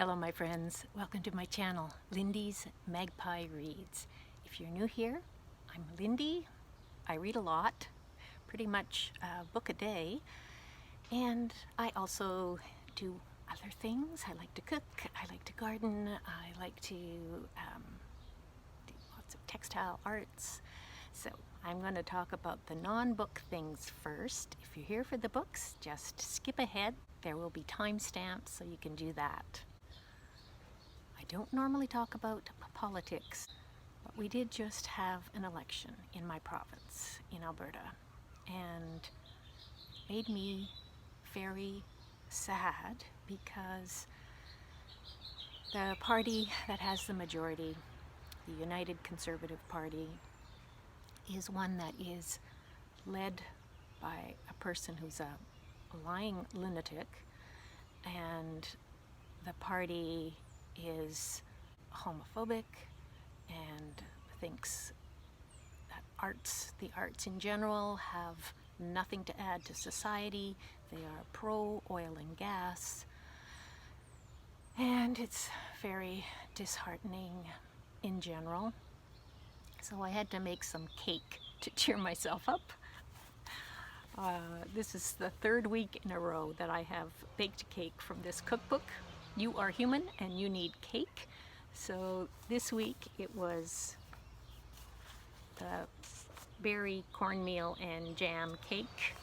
Hello my friends, welcome to my channel, Lindy's Magpie Reads. If you're new here, I'm Lindy. I read a lot, pretty much a book a day, and I also do other things. I like to cook, I like to garden, I like to do lots of textile arts. So I'm going to talk about the non-book things first. If you're here for the books, just skip ahead. There will be timestamps so you can do that. I don't normally talk about politics, but we did just have an election in my province in Alberta, and it made me very sad because the party that has the majority, the United Conservative Party, is one that is led by a person who's a lying lunatic, and the party is homophobic and thinks that the arts in general have nothing to add to society. They are pro oil and gas, and it's very disheartening in general. So I had to make some cake to cheer myself up. This is the third week in a row that I have baked a cake from this cookbook. You are human and you need cake. So this week it was the berry cornmeal and jam cake.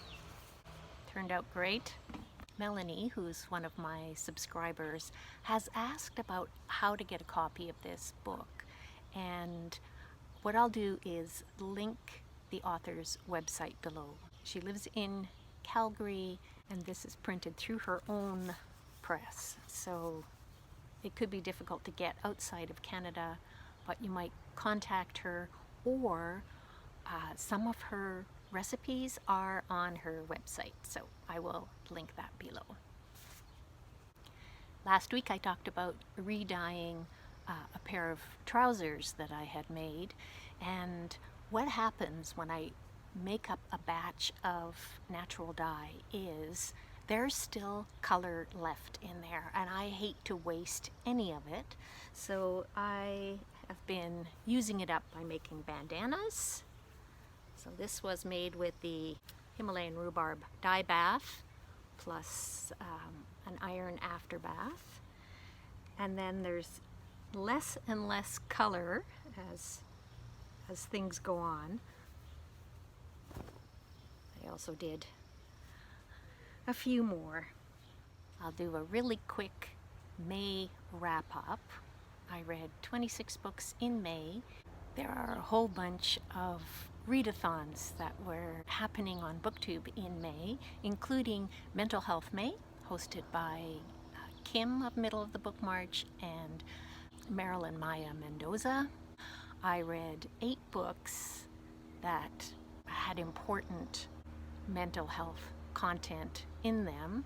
Turned out great. Melanie, who's one of my subscribers, has asked about how to get a copy of this book, and what I'll do is link the author's website below. She lives in Calgary, and this is printed through her own press, so it could be difficult to get outside of Canada, but you might contact her, or some of her recipes are on her website, so I will link that below. Last week I talked about re-dyeing a pair of trousers that I had made, and what happens when I make up a batch of natural dye is there's still color left in there, and I hate to waste any of it. So I have been using it up by making bandannas. So this was made with the Himalayan rhubarb dye bath plus an iron after bath. And then there's less and less color as things go on. I also did a few more. I'll do a really quick May wrap up. I read 26 books in May. There are a whole bunch of readathons that were happening on BookTube in May, including Mental Health May, hosted by Kim of Middle of the Book March and Marilyn Maya Mendoza. I read 8 books that had important mental health content in them.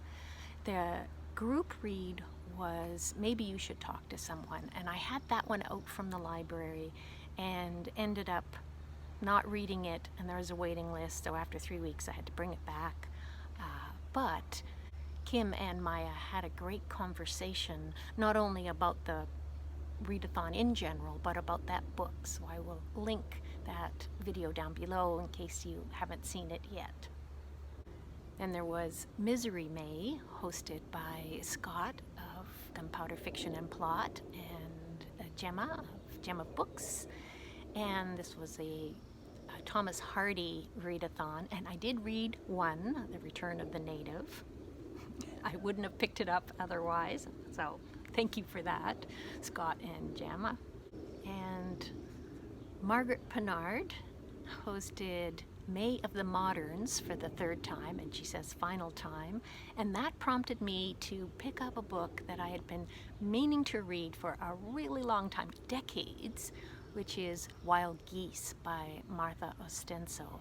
The group read was Maybe You Should Talk to Someone, and I had that one out from the library and ended up not reading it, and there was a waiting list, so after 3 weeks I had to bring it back. But Kim and Maya had a great conversation, not only about the readathon in general, but about that book, so I will link that video down below in case you haven't seen it yet. Then there was Misery May, hosted by Scott of Gunpowder Fiction and Plot, and Gemma of Gemma Books. And this was a Thomas Hardy readathon, and I did read one, The Return of the Native. I wouldn't have picked it up otherwise, so thank you for that, Scott and Gemma. And Margaret Pinard hosted May of the Moderns for the 3rd time, and she says final time, and that prompted me to pick up a book that I had been meaning to read for a really long time, decades, which is Wild Geese by Martha Ostenso.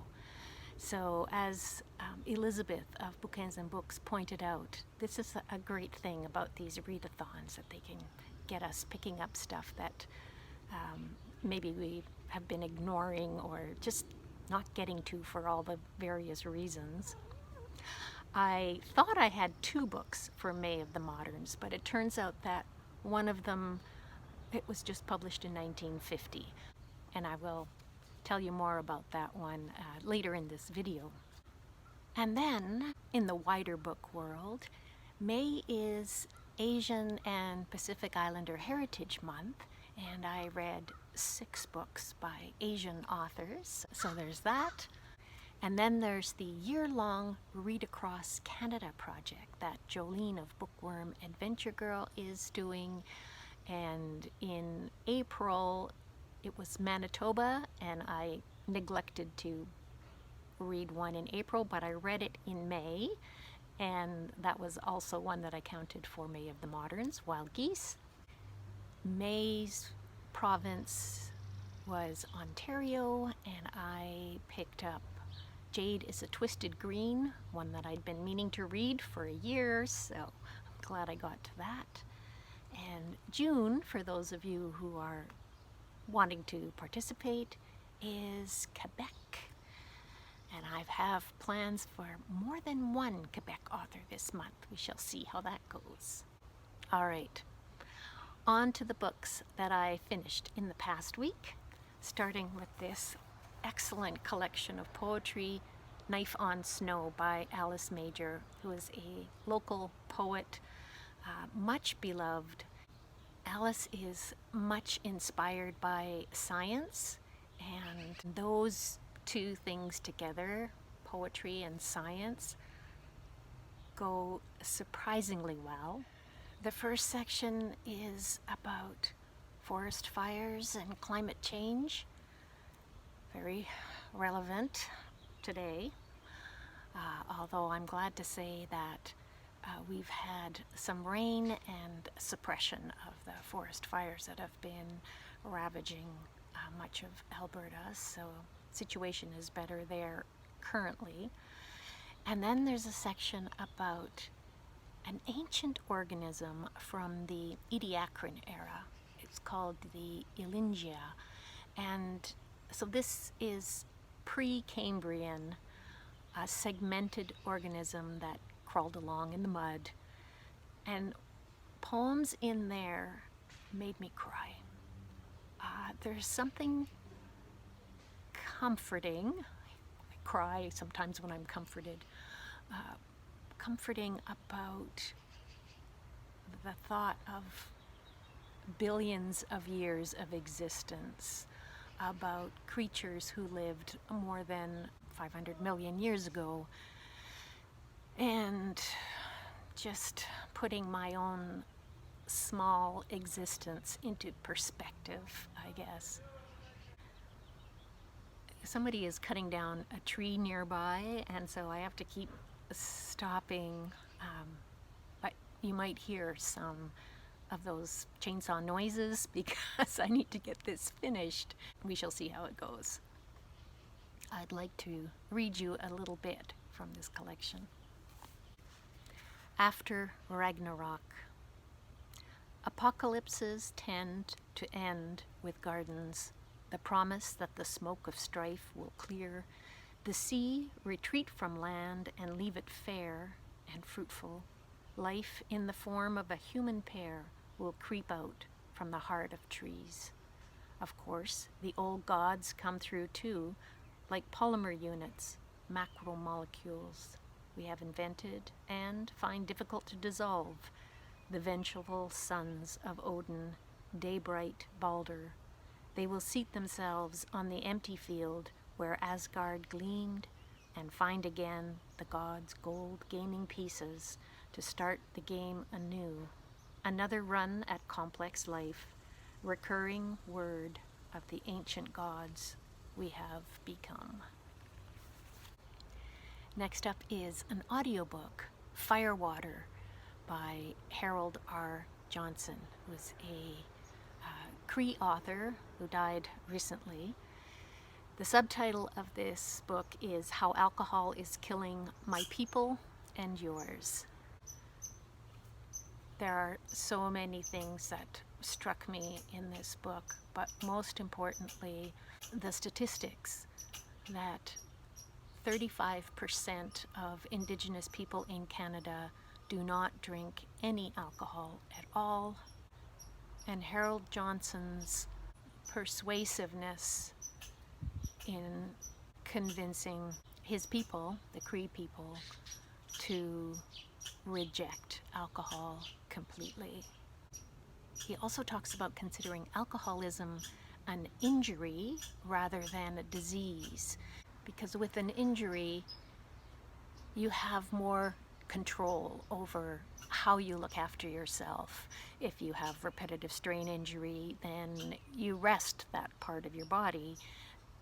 So as Elizabeth of Bookends and Books pointed out, this is a great thing about these readathons, that they can get us picking up stuff that maybe we have been ignoring or just not getting to for all the various reasons. I thought I had 2 books for May of the Moderns, but it turns out that One of them, it was just published in 1950, and I will tell you more about that one later in this video. And then, in the wider book world, May is Asian and Pacific Islander Heritage Month, and I read 6 books by Asian authors, so there's that. And then there's the year-long Read Across Canada project that Jolene of Bookworm Adventure Girl is doing. And in April, it was Manitoba, and I neglected to read one in April, but I read it in May, and that was also one that I counted for May of the Moderns, Wild Geese. May's province was Ontario, and I picked up Jade is a Twisted Green, one that I'd been meaning to read for a year, so I'm glad I got to that. And June, for those of you who are wanting to participate, is Quebec. And I have plans for more than one Quebec author this month. We shall see how that goes. All right, on to the books that I finished in the past week, starting with this excellent collection of poetry, Knife on Snow by Alice Major, who is a local poet, much beloved. Alice is much inspired by science, and those two things together, poetry and science, go surprisingly well. The first section is about forest fires and climate change. Very relevant today, although I'm glad to say that we've had some rain and suppression of the forest fires that have been ravaging much of Alberta, so situation is better there currently. And then there's a section about an ancient organism from the Ediacaran era. It's called the Ilingia, and so this is pre-Cambrian, a segmented organism that crawled along in the mud. And poems in there made me cry. There's something comforting. I cry sometimes when I'm comforted. Comforting about the thought of billions of years of existence, about creatures who lived more than 500 million years ago, and just putting my own small existence into perspective, I guess. Somebody is cutting down a tree nearby, and so I have to keep stopping, but you might hear some of those chainsaw noises because I need to get this finished. We shall see how it goes. I'd like to read you a little bit from this collection. After Ragnarok. Apocalypses tend to end with gardens, the promise that the smoke of strife will clear, the sea retreat from land and leave it fair and fruitful. Life in the form of a human pair will creep out from the heart of trees. Of course, the old gods come through too, like polymer units, macromolecules we have invented and find difficult to dissolve, the vengeful sons of Odin, day-bright Balder. They will seat themselves on the empty field where Asgard gleamed and find again the gods' gold gaming pieces to start the game anew. Another run at complex life, recurring word of the ancient gods we have become. Next up is an audiobook, Firewater, by Harold R. Johnson, who is a Cree author who died recently. The subtitle of this book is How Alcohol is Killing My People and Yours. There are so many things that struck me in this book, but most importantly, the statistics that 35% of Indigenous people in Canada do not drink any alcohol at all. and Harold Johnson's persuasiveness in convincing his people, the Cree people, to reject alcohol completely. He also talks about considering alcoholism an injury rather than a disease, because with an injury you have more control over how you look after yourself. If you have repetitive strain injury, then you rest that part of your body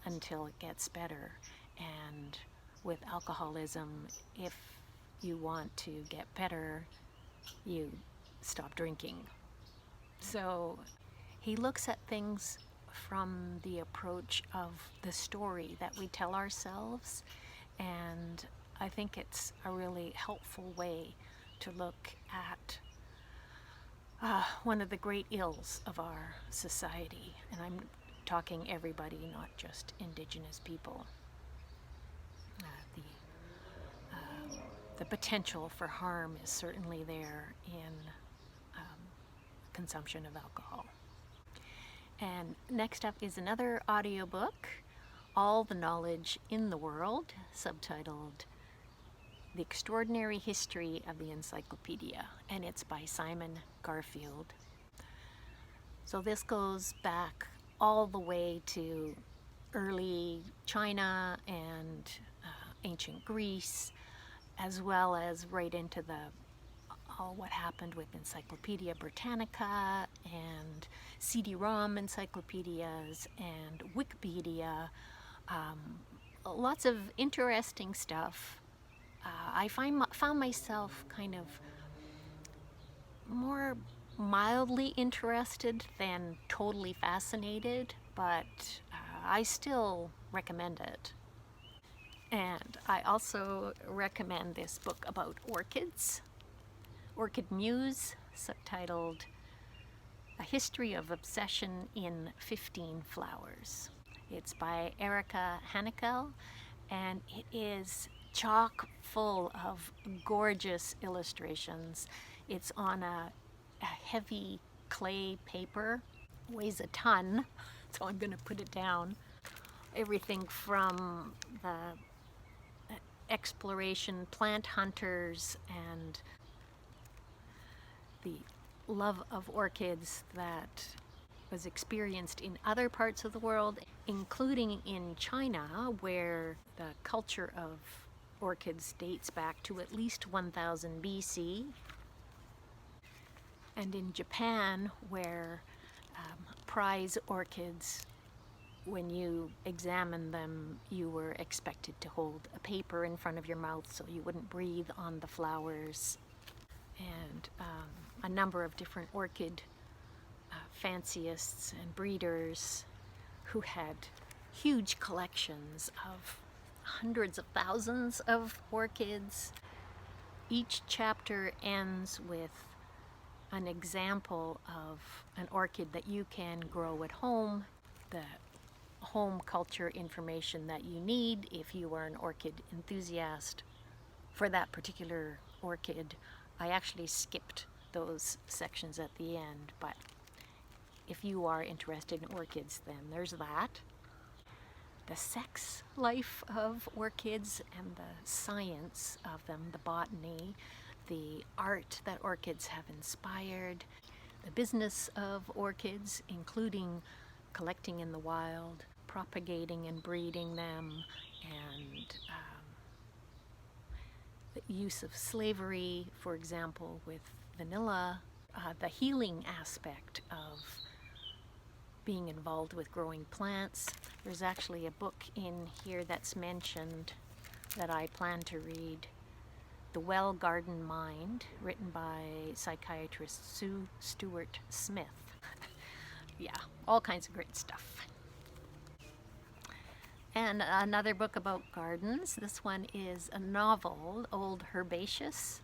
until it gets better. And with alcoholism, if you want to get better, you stop drinking. So he looks at things from the approach of the story that we tell ourselves, and I think it's a really helpful way to look at one of the great ills of our society, and I'm talking everybody, not just Indigenous people. The potential for harm is certainly there in consumption of alcohol. And next up is another audiobook, All the Knowledge in the World, subtitled The Extraordinary History of the Encyclopedia, and it's by Simon Garfield. So this goes back all the way to early China and ancient Greece, as well as right into what happened with Encyclopedia Britannica and CD-ROM encyclopedias and Wikipedia. Lots of interesting stuff. I found myself kind of more mildly interested than totally fascinated, but I still recommend it. And I also recommend this book about orchids, Orchid Muse, subtitled A History of Obsession in 15 Flowers. It's by Hannickel, and it is chock full of gorgeous illustrations. It's on a heavy clay paper, weighs a ton, so I'm going to put it down. Everything from the exploration, plant hunters, and the love of orchids that was experienced in other parts of the world, including in China, where the culture of orchids dates back to at least 1000 BC, and in Japan, where prize orchids, when you examined them, you were expected to hold a paper in front of your mouth so you wouldn't breathe on the flowers. And a number of different orchid fancyists and breeders who had huge collections of hundreds of thousands of orchids. Each chapter ends with an example of an orchid that you can grow at home, the home culture information that you need if you are an orchid enthusiast. For that particular orchid, I actually skipped those sections at the end, but if you are interested in orchids, then there's that. The sex life of orchids and the science of them, the botany, the art that orchids have inspired, the business of orchids, including collecting in the wild, propagating and breeding them, and the use of slavery, for example, with vanilla, the healing aspect of being involved with growing plants. There's actually a book in here that's mentioned that I plan to read, The Well Garden Mind, written by psychiatrist Sue Stewart Smith. Yeah, all kinds of great stuff. And another book about gardens. This one is a novel, Old Herbaceous,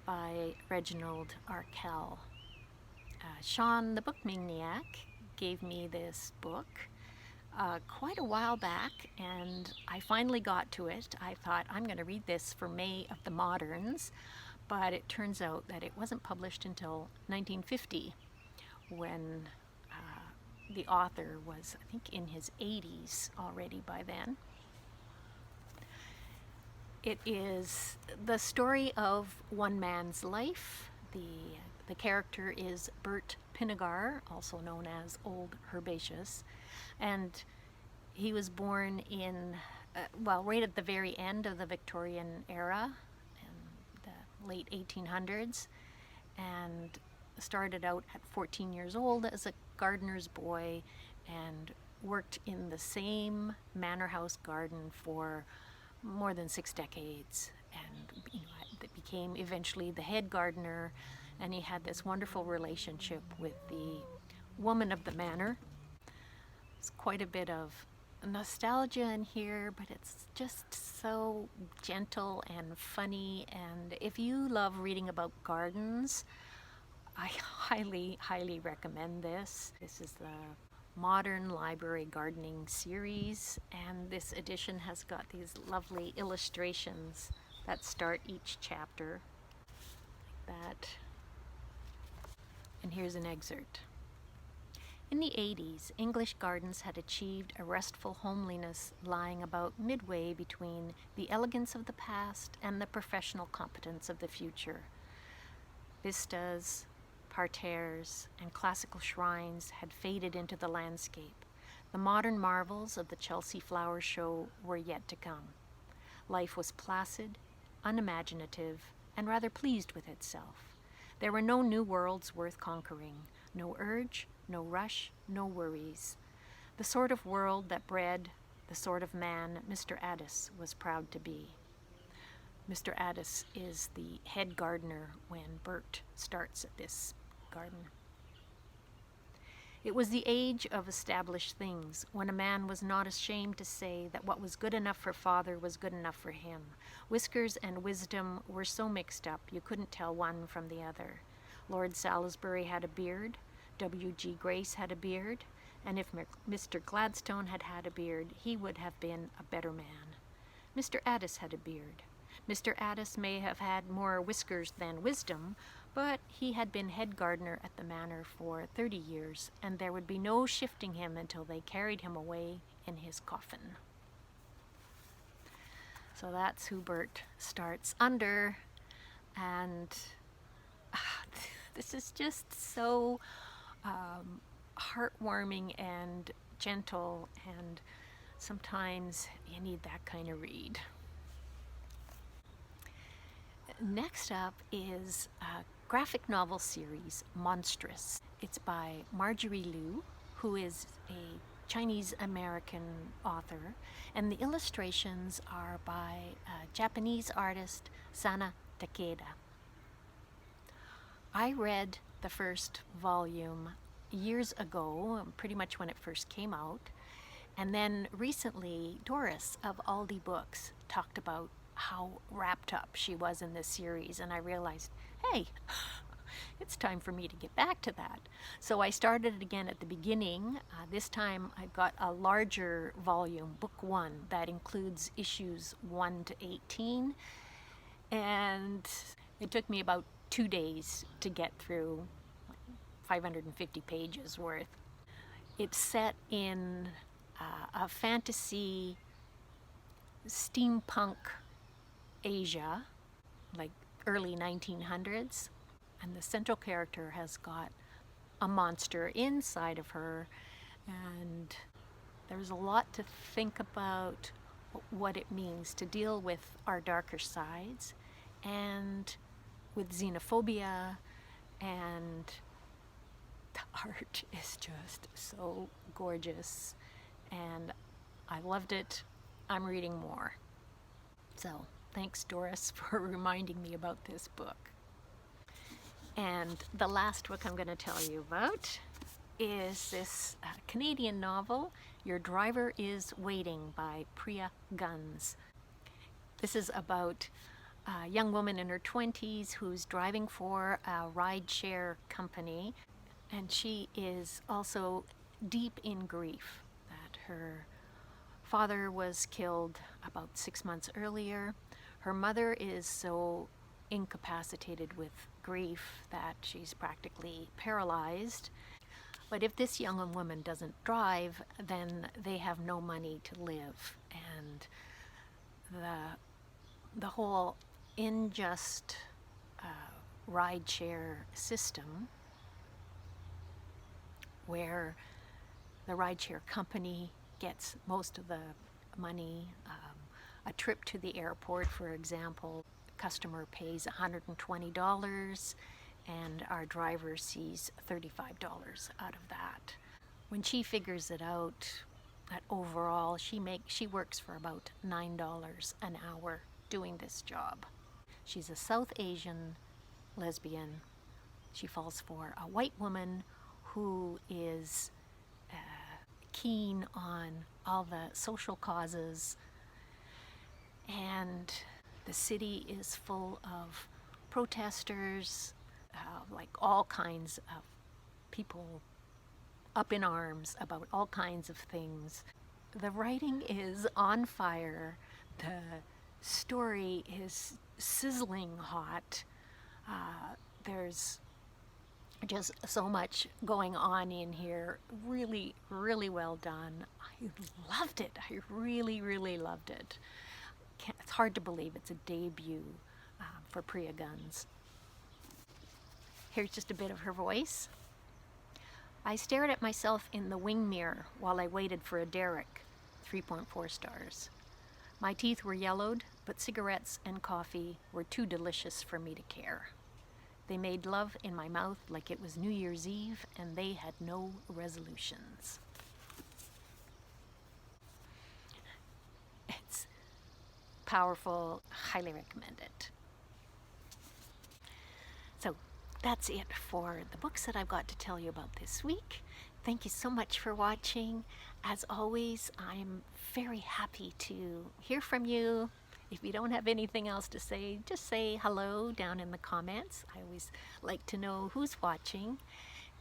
by Reginald Arkell. Sean, the book maniac, gave me this book quite a while back, and I finally got to it. I thought, I'm going to read this for May of the Moderns, but it turns out that it wasn't published until 1950, when the author was, I think, in his 80s already by then. It is the story of one man's life. The character is Bert Pinnegar, also known as Old Herbaceous, and he was born in, right at the very end of the Victorian era, in the late 1800s, and started out at 14 years old as a gardener's boy and worked in the same manor house garden for more than 6 decades, and became eventually the head gardener, and he had this wonderful relationship with the woman of the manor. It's quite a bit of nostalgia in here, but it's just so gentle and funny, and if you love reading about gardens, I highly recommend this. This is the Modern Library Gardening series, and this edition has got these lovely illustrations that start each chapter like that. And here's an excerpt. In the 80s, English gardens had achieved a restful homeliness lying about midway between the elegance of the past and the professional competence of the future. Vistas, parterres, and classical shrines had faded into the landscape. The modern marvels of the Chelsea Flower Show were yet to come. Life was placid, unimaginative, and rather pleased with itself. There were no new worlds worth conquering, no urge, no rush, no worries. The sort of world that bred the sort of man Mr. Addis was proud to be. Mr. Addis is the head gardener when Bert starts at this garden. It was the age of established things, when a man was not ashamed to say that what was good enough for father was good enough for him. Whiskers and wisdom were so mixed up you couldn't tell one from the other. Lord Salisbury had a beard, W.G. Grace had a beard, and if Mr. Gladstone had had a beard, he would have been a better man. Mr. Addis had a beard. Mr. Addis may have had more whiskers than wisdom, but he had been head gardener at the manor for 30 years, and there would be no shifting him until they carried him away in his coffin. So that's who Bert starts under, and this is just so heartwarming and gentle, and sometimes you need that kind of read. Next up is a graphic novel series, Monstress. It's by Marjorie Liu, who is a Chinese-American author, and the illustrations are by Japanese artist Sana Takeda. I read the first volume years ago, pretty much when it first came out, and then recently Doris of Audiobook talked about how wrapped up she was in this series, and I realized, hey, it's time for me to get back to that. So I started it again at the beginning. This time I got a larger volume, book 1, that includes issues 1 to 18, and it took me about 2 days to get through 550 pages worth. It's set in a fantasy steampunk Asia, like early 1900s, and the central character has got a monster inside of her, and there's a lot to think about what it means to deal with our darker sides and with xenophobia, and the art is just so gorgeous, and I loved it. I'm reading more. So thanks, Doris, for reminding me about this book. And the last book I'm going to tell you about is this Canadian novel, Your Driver is Waiting by Priya Guns. This is about a young woman in her 20s who's driving for a rideshare company, and she is also deep in grief that her father was killed about 6 months earlier. Her mother is so incapacitated with grief that she's practically paralyzed. But if this young woman doesn't drive, then they have no money to live. And the whole unjust rideshare system, where the rideshare company gets most of the money. A trip to the airport, for example, the customer pays $120 and our driver sees $35 out of that. When she figures it out, that overall she works for about $9 an hour doing this job. She's a South Asian lesbian. She falls for a white woman who is keen on all the social causes, and the city is full of protesters, like all kinds of people up in arms about all kinds of things. The writing is on fire. The story is sizzling hot. There's just so much going on in here. Really, really well done. I loved it. I really, really loved it. It's hard to believe it's a debut for Priya Guns. Here's just a bit of her voice. I stared at myself in the wing mirror while I waited for a derrick, 3.4 stars. My teeth were yellowed, but cigarettes and coffee were too delicious for me to care. They made love in my mouth like it was New Year's Eve, and they had no resolutions. It's powerful. Highly recommend it. So that's it for the books that I've got to tell you about this week. Thank you so much for watching. As always, I'm very happy to hear from you. If you don't have anything else to say, just say hello down in the comments. I always like to know who's watching.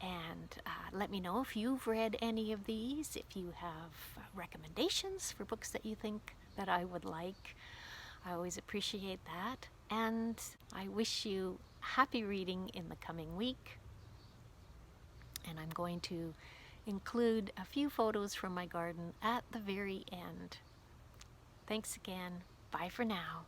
And let me know if you've read any of these, if you have recommendations for books that you think that I would like. I always appreciate that. And I wish you happy reading in the coming week. And I'm going to include a few photos from my garden at the very end. Thanks again. Bye for now.